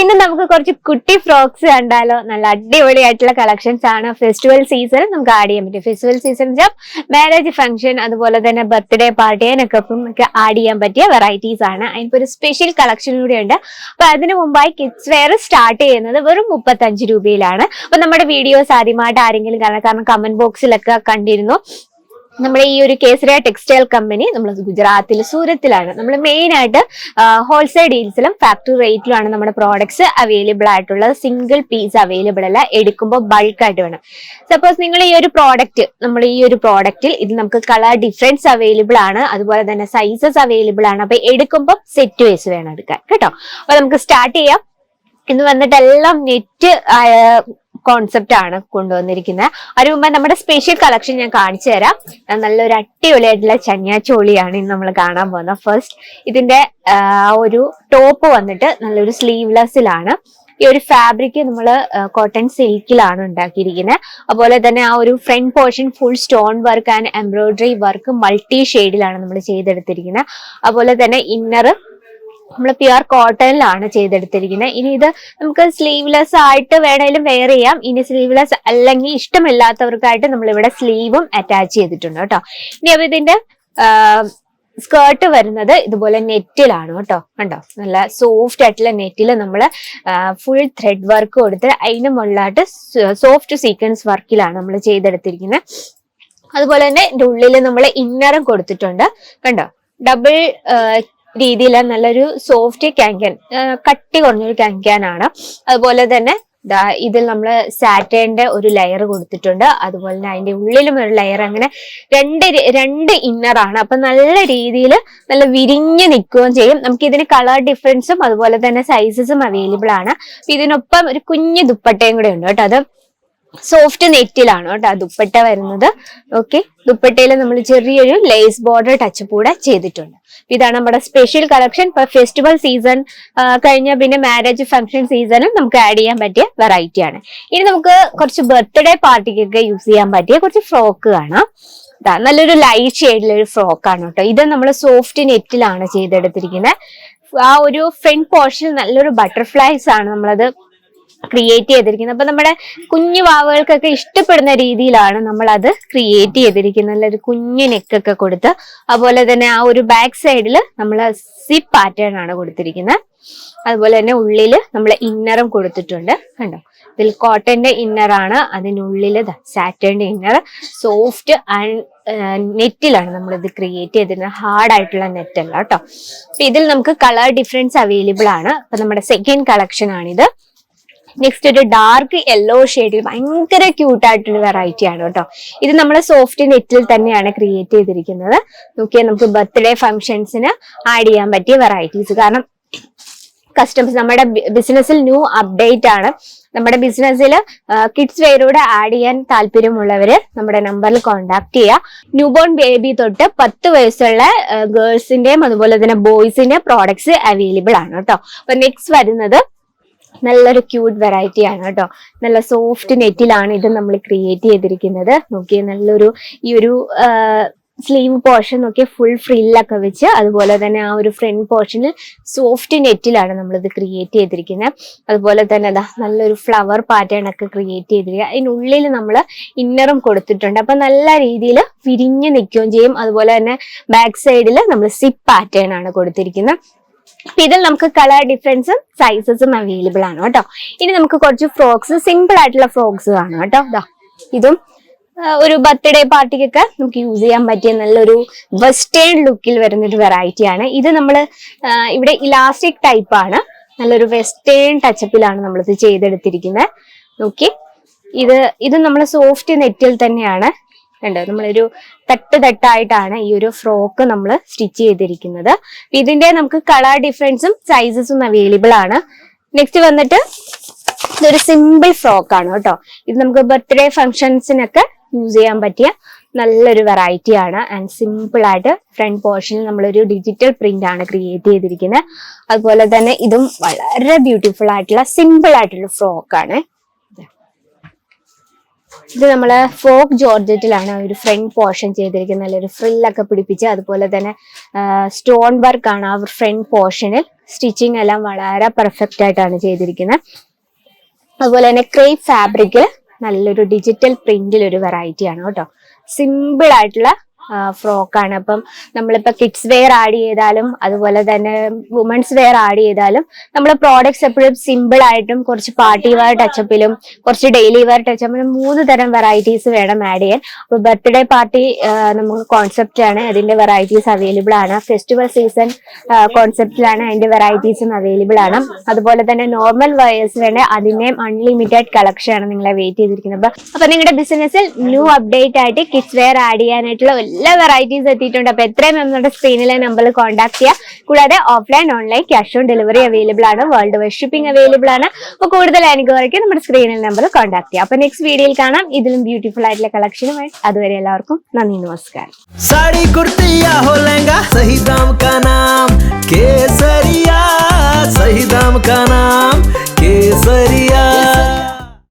ഇന്ന് നമുക്ക് കുറച്ച് കുട്ടി ഫ്രോക്സ് കണ്ടാലോ. നല്ല അടിപൊളിയായിട്ടുള്ള കളക്ഷൻസ് ആണ്. ഫെസ്റ്റിവൽ സീസൺ നമുക്ക് ആഡ് ചെയ്യാൻ പറ്റും. ഫെസ്റ്റിവൽ സീസൺ മാരേജ് ഫംഗ്ഷൻ, അതുപോലെ തന്നെ ബർത്ത്ഡേ പാർട്ടി, അതിനൊക്കെ ആഡ് ചെയ്യാൻ പറ്റിയ വെറൈറ്റീസ് ആണ്. അതിനിപ്പോ ഒരു സ്പെഷ്യൽ കളക്ഷൻ കൂടെ ഉണ്ട്. അപ്പൊ അതിനു മുമ്പായി കിഡ്സ് വെയർ സ്റ്റാർട്ട് ചെയ്യുന്നത് വെറും 35 രൂപയിലാണ്. അപ്പൊ നമ്മുടെ വീഡിയോസ് ആദ്യമായിട്ട് ആരെങ്കിലും കാരണം കമന്റ് ബോക്സിലൊക്കെ കണ്ടിരുന്നു. നമ്മുടെ ഈ ഒരു കേസരിയ ടെക്സ്റ്റൈൽ കമ്പനി നമ്മൾ ഗുജറാത്തിൽ സൂരത്തിലാണ്. നമ്മൾ മെയിൻ ആയിട്ട് ഹോൾസെയിൽ ഡീൽസിലും ഫാക്ടറി റേറ്റിലുമാണ് നമ്മുടെ പ്രോഡക്ട്സ് അവൈലബിൾ ആയിട്ടുള്ളത്. സിംഗിൾ പീസ് അവൈലബിൾ അല്ല, എടുക്കുമ്പോൾ ബൾക്കായിട്ട് വേണം. സപ്പോസ് നിങ്ങൾ ഈ ഒരു പ്രോഡക്റ്റിൽ ഇത് നമുക്ക് കളർ ഡിഫറൻസ് അവൈലബിൾ ആണ്, അതുപോലെ തന്നെ സൈസസ് അവൈലബിൾ ആണ്. അപ്പൊ എടുക്കുമ്പോൾ സെറ്റ് വൈസ് വേണം എടുക്കാൻ കേട്ടോ. അപ്പൊ നമുക്ക് സ്റ്റാർട്ട് ചെയ്യാം. ഇന്ന് വന്നിട്ട് എല്ലാം നെറ്റ് കോൺസെപ്റ്റ് ആണ് കൊണ്ടുവന്നിരിക്കുന്നത്. അതിന് മുമ്പ് നമ്മുടെ സ്പെഷ്യൽ കളക്ഷൻ ഞാൻ കാണിച്ചു തരാം. നല്ലൊരു അടിപൊളിയായിട്ടുള്ള ചന്യാച്ചോളിയാണ് ഇന്ന് നമ്മൾ കാണാൻ പോകുന്നത്. ഫസ്റ്റ് ഇതിന്റെ ഒരു ടോപ്പ് വന്നിട്ട് നല്ലൊരു സ്ലീവ്ലെസ്സിലാണ്. ഈ ഒരു ഫാബ്രിക് നമ്മൾ കോട്ടൺ സിൽക്കിലാണ് ഉണ്ടാക്കിയിരിക്കുന്നത്. അതുപോലെ തന്നെ ആ ഒരു front portion full stone work and embroidery work multi ഷെയ്ഡിലാണ് നമ്മൾ ചെയ്തെടുത്തിരിക്കുന്നത്. അതുപോലെ തന്നെ ഇന്നർ നമ്മൾ പ്യുർ കോട്ടണിലാണ് ചെയ്തെടുത്തിരിക്കുന്നത്. ഇനി ഇത് നമുക്ക് സ്ലീവ്ലെസ് ആയിട്ട് വേണേലും വെയർ ചെയ്യാം. ഇനി സ്ലീവ്ലെസ് അല്ലെങ്കിൽ ഇഷ്ടമില്ലാത്തവർക്കായിട്ട് നമ്മൾ ഇവിടെ സ്ലീവും അറ്റാച്ച് ചെയ്തിട്ടുണ്ട് കേട്ടോ. ഇനി അപ്പൊ ഇതിന്റെ സ്കേർട്ട് വരുന്നത് ഇതുപോലെ നെറ്റിലാണ് കേട്ടോ. കണ്ടോ, നല്ല സോഫ്റ്റ് ആയിട്ടുള്ള നെറ്റിൽ നമ്മൾ ഫുൾ ത്രെഡ് വർക്ക് കൊടുത്ത് അതിന് മുകളിലായിട്ട് സോഫ്റ്റ് സീക്വൻസ് വർക്കിലാണ് നമ്മൾ ചെയ്തെടുത്തിരിക്കുന്നത്. അതുപോലെ തന്നെ ഇതിന്റെ ഉള്ളിൽ നമ്മൾ ഇന്നറും കൊടുത്തിട്ടുണ്ട്. കണ്ടോ, ഡബിൾ രീതിയിൽ നല്ലൊരു സോഫ്റ്റ് ക്യാൻക്യാൻ, കട്ടി കുറഞ്ഞൊരു ക്യാൻക്യാനാണ്. അതുപോലെ തന്നെ ഇതിൽ നമ്മൾ സാറ്റേണിന്റെ ഒരു ലെയർ കൊടുത്തിട്ടുണ്ട്. അതുപോലെ തന്നെ അതിന്റെ ഉള്ളിലും ഒരു ലെയർ. അങ്ങനെ രണ്ട് ഇന്നറാണ്. അപ്പൊ നല്ല രീതിയിൽ നല്ല വിരിഞ്ഞ് നിൽക്കുകയും ചെയ്യും. നമുക്ക് ഇതിന് കളർ ഡിഫറൻസും അതുപോലെ തന്നെ സൈസസും അവൈലബിൾ ആണ്. ഇതിനൊപ്പം ഒരു കുഞ്ഞു ദുപ്പട്ടയും കൂടെ ഉണ്ട് കേട്ടോ. അത് സോഫ്റ്റ് നെറ്റിലാണ് കേട്ടോ ദുപ്പട്ട വരുന്നത്. ഓക്കെ, ദുപ്പട്ടയിൽ നമ്മൾ ചെറിയൊരു ലേസ് ബോർഡർ ടച്ച് കൂടെ ചെയ്തിട്ടുണ്ട്. ഇതാണ് നമ്മുടെ സ്പെഷ്യൽ കളക്ഷൻ. ഇപ്പൊ ഫെസ്റ്റിവൽ സീസൺ കഴിഞ്ഞ പിന്നെ മാരേജ് ഫംഗ്ഷൻ സീസണും നമുക്ക് ആഡ് ചെയ്യാൻ പറ്റിയ വെറൈറ്റി ആണ്. ഇനി നമുക്ക് കുറച്ച് ബർത്ത്ഡേ പാർട്ടിക്കൊക്കെ യൂസ് ചെയ്യാൻ പറ്റിയ കുറച്ച് ഫ്രോക്ക് കാണാം. നല്ലൊരു ലൈറ്റ് ഷെയ്ഡിലൊരു ഫ്രോക്കാണ് കേട്ടോ. ഇത് നമ്മൾ സോഫ്റ്റ് നെറ്റിലാണ് ചെയ്തെടുത്തിരിക്കുന്നത്. ആ ഒരു ഫ്രണ്ട് പോർഷനിൽ നല്ലൊരു ബട്ടർഫ്ലൈസ് ആണ് നമ്മളത് ക്രിയേറ്റ് ചെയ്തിരിക്കുന്നത്. അപ്പൊ നമ്മുടെ കുഞ്ഞു വാവുകൾക്കൊക്കെ ഇഷ്ടപ്പെടുന്ന രീതിയിലാണ് നമ്മൾ അത് ക്രിയേറ്റ് ചെയ്തിരിക്കുന്നത്. നല്ലൊരു കുഞ്ഞു നെക്കൊക്കെ കൊടുത്ത്, അതുപോലെ തന്നെ ആ ഒരു ബാക്ക് സൈഡിൽ നമ്മൾ സിപ്പ് പാറ്റേൺ ആണ് കൊടുത്തിരിക്കുന്നത്. അതുപോലെ തന്നെ ഉള്ളില് നമ്മൾ ഇന്നറും കൊടുത്തിട്ടുണ്ട്. കണ്ടോ, ഇതിൽ കോട്ടന്റെ ഇന്നറാണ്, അതിനുള്ളില് സാറ്റേണിന്റെ ഇന്നർ. സോഫ്റ്റ് നെറ്റിലാണ് നമ്മൾ ഇത് ക്രിയേറ്റ് ചെയ്തിരുന്നത്. ഹാർഡ് ആയിട്ടുള്ള നെറ്റ് അല്ല കേട്ടോ. അപ്പൊ ഇതിൽ നമുക്ക് കളർ ഡിഫറൻസ് അവൈലബിൾ ആണ്. അപ്പൊ നമ്മുടെ സെക്കൻഡ് കളക്ഷൻ ആണിത്. നെക്സ്റ്റ് ഒരു ഡാർക്ക് യെല്ലോ ഷെയ്ഡിൽ ഭയങ്കര ക്യൂട്ടായിട്ടൊരു വെറൈറ്റി ആണ് കേട്ടോ. ഇത് നമ്മൾ സോഫ്റ്റ് നെറ്റിൽ തന്നെയാണ് ക്രിയേറ്റ് ചെയ്തിരിക്കുന്നത്. നോക്കിയാൽ നമുക്ക് ബർത്ത്ഡേ ഫംഗ്ഷൻസിന് ആഡ് ചെയ്യാൻ പറ്റിയ വെറൈറ്റീസ്. കാരണം കസ്റ്റമേഴ്സ് നമ്മുടെ ബിസിനസ്സിൽ ന്യൂ അപ്ഡേറ്റ് ആണ്. നമ്മുടെ ബിസിനസ്സിൽ കിഡ്സ് വെയറൂടെ ആഡ് ചെയ്യാൻ താല്പര്യമുള്ളവര് നമ്മുടെ നമ്പറിൽ കോൺടാക്ട് ചെയ്യുക. ന്യൂ ബോൺ ബേബി തൊട്ട് 10 വയസ്സുള്ള ഗേൾസിന്റെയും അതുപോലെ തന്നെ ബോയ്സിന്റെ പ്രോഡക്ട്സ് അവൈലബിൾ ആണ് കേട്ടോ. അപ്പൊ നെക്സ്റ്റ് വരുന്നത് നല്ലൊരു ക്യൂട്ട് വെറൈറ്റി ആണ് കേട്ടോ. നല്ല സോഫ്റ്റ് നെറ്റിലാണ് ഇത് നമ്മൾ ക്രിയേറ്റ് ചെയ്തിരിക്കുന്നത്. നോക്കിയേ, നല്ലൊരു ഈ ഒരു സ്ലീവ് പോർഷൻ നോക്കിയ ഫുൾ ഫ്രില്ലൊക്കെ വെച്ച്, അതുപോലെ തന്നെ ആ ഒരു ഫ്രണ്ട് പോർഷനിൽ സോഫ്റ്റ് നെറ്റിലാണ് നമ്മളിത് ക്രിയേറ്റ് ചെയ്തിരിക്കുന്നത്. അതുപോലെ തന്നെ നല്ലൊരു ഫ്ലവർ പാറ്റേൺ ഒക്കെ ക്രിയേറ്റ് ചെയ്തിരിക്കുക. അതിനുള്ളിൽ നമ്മൾ ഇന്നറും കൊടുത്തിട്ടുണ്ട്. അപ്പൊ നല്ല രീതിയിൽ വിരിഞ്ഞ് നിൽക്കുകയും ചെയ്യും. അതുപോലെ തന്നെ ബാക്ക് സൈഡിൽ നമ്മൾ സിപ്പ് പാറ്റേൺ ആണ് കൊടുത്തിരിക്കുന്നത്. ഇതിൽ നമുക്ക് കളർ ഡിഫറൻസും സൈസസും അവൈലബിൾ ആണ് കേട്ടോ. ഇനി നമുക്ക് കുറച്ച് ഫ്രോക്സ്, സിമ്പിൾ ആയിട്ടുള്ള ഫ്രോക്സ് കാണാം കേട്ടോ. ഇതും ഒരു ബർത്ത്ഡേ പാർട്ടിക്കൊക്കെ നമുക്ക് യൂസ് ചെയ്യാൻ പറ്റിയ നല്ലൊരു വെസ്റ്റേൺ ലുക്കിൽ വരുന്നൊരു വെറൈറ്റി ആണ്. ഇത് നമ്മൾ ഇവിടെ ഇലാസ്റ്റിക് ടൈപ്പ് ആണ്. നല്ലൊരു വെസ്റ്റേൺ ടച്ചപ്പിലാണ് നമ്മളിത് ചെയ്തെടുത്തിരിക്കുന്നത്. നോക്കി, ഇത് നമ്മൾ സോഫ്റ്റ് നെറ്റിൽ തന്നെയാണ് കണ്ടോ. നമ്മളൊരു തട്ടായിട്ടാണ് ഈ ഒരു ഫ്രോക്ക് നമ്മൾ സ്റ്റിച്ച് ചെയ്തിരിക്കുന്നത്. ഇതിന്റെ നമുക്ക് കളർ ഡിഫറൻസും സൈസസും അവൈലബിൾ ആണ്. നെക്സ്റ്റ് വന്നിട്ട് ഇതൊരു സിമ്പിൾ ഫ്രോക്ക് ആണ് കേട്ടോ. ഇത് നമുക്ക് ബർത്ത്ഡേ ഫംഗ്ഷൻസിനൊക്കെ യൂസ് ചെയ്യാൻ പറ്റിയ നല്ലൊരു വെറൈറ്റി ആണ്. ആൻഡ് സിമ്പിൾ ആയിട്ട് ഫ്രണ്ട് പോർഷനിൽ നമ്മളൊരു ഡിജിറ്റൽ പ്രിന്റ് ആണ് ക്രിയേറ്റ് ചെയ്തിരിക്കുന്നത്. അതുപോലെ തന്നെ ഇതും വളരെ ബ്യൂട്ടിഫുൾ ആയിട്ടുള്ള സിമ്പിൾ ആയിട്ടുള്ള ഫ്രോക്ക് ആണ്. ഇത് നമ്മള് ഫോക്ക് ജോർജറ്റിലാണ് ഒരു ഫ്രണ്ട് പോർഷൻ ചെയ്തിരിക്കുന്നത്. നല്ലൊരു ഫ്രില്ലൊക്കെ പിടിപ്പിച്ച്, അതുപോലെ തന്നെ സ്റ്റോൺ വർക്ക് ആണ് ആ ഫ്രണ്ട് പോർഷനിൽ സ്റ്റിച്ചിങ് എല്ലാം വളരെ പെർഫെക്റ്റ് ആയിട്ടാണ് ചെയ്തിരിക്കുന്നത്. അതുപോലെ തന്നെ ക്രേപ്പ് ഫാബ്രിക്കിൽ നല്ലൊരു ഡിജിറ്റൽ പ്രിന്റിൽ ഒരു വെറൈറ്റി ആണ് കേട്ടോ. സിമ്പിൾ ആയിട്ടുള്ള ഫ്രോക്കാണ്. അപ്പം നമ്മളിപ്പോൾ കിഡ്സ് വെയർ ആഡ് ചെയ്താലും അതുപോലെ തന്നെ വുമൻസ് വെയർ ആഡ് ചെയ്താലും നമ്മൾ പ്രോഡക്ട്സ് എപ്പോഴും സിമ്പിൾ ആയിട്ടും കുറച്ച് പാർട്ടി വെയർ ടച്ചപ്പിലും കുറച്ച് ഡെയിലി വെയർ ടച്ചപ്പിലും 3 തരം വെറൈറ്റീസ് വേണം ആഡ് ചെയ്യാൻ. അപ്പോൾ ബർത്ത്ഡേ പാർട്ടി നമുക്ക് കോൺസെപ്റ്റ് ആണ്, അതിന്റെ വെറൈറ്റീസ് അവൈലബിൾ ആണ്. ഫെസ്റ്റിവൽ സീസൺ കോൺസെപ്റ്റിലാണ് അതിന്റെ വെറൈറ്റീസും അവൈലബിൾ ആണ്. അതുപോലെ തന്നെ നോർമൽ വെയേഴ്സ് വേണ്ട അതിന്റെയും അൺലിമിറ്റഡ് കളക്ഷൻ ആണ് നിങ്ങളെ വെയിറ്റ് ചെയ്തിരിക്കുന്നത്. അപ്പൊ നിങ്ങളുടെ ബിസിനസ്സിൽ ന്യൂ അപ്ഡേറ്റ് ആയിട്ട് കിഡ്സ് വെയർ ആഡ് ചെയ്യാനായിട്ടുള്ള എല്ലാ വെറൈറ്റീസ് എത്തിയിട്ടുണ്ട്. അപ്പൊ എത്രയും നമ്മുടെ സ്ക്രീനിലെ നമ്പറിൽ കോൺടാക്ട് ചെയ്യുക. കൂടാതെ offline online cash on delivery available ആണ്, വേൾഡ് വൈഡ് ഷിപ്പിംഗ് അവൈലബിൾ ആണ്. അപ്പോൾ കൂടുതൽ അനുഭവമായിരിക്കും നമ്മുടെ സ്ക്രീനിൽ നമ്പറിൽ കോൺടാക്ട് ചെയ്യുക. അപ്പൊ നെക്സ്റ്റ് വീഡിയോയിൽ കാണാം ഇതിലും ബ്യൂട്ടിഫുൾ ആയിട്ടുള്ള കളക്ഷനുമായി. അതുവരെ എല്ലാവർക്കും നന്ദി, നമസ്കാരം. साड़ी कुर्तिया हो लहंगा सही दाम का नाम केसरिया, सही दाम का नाम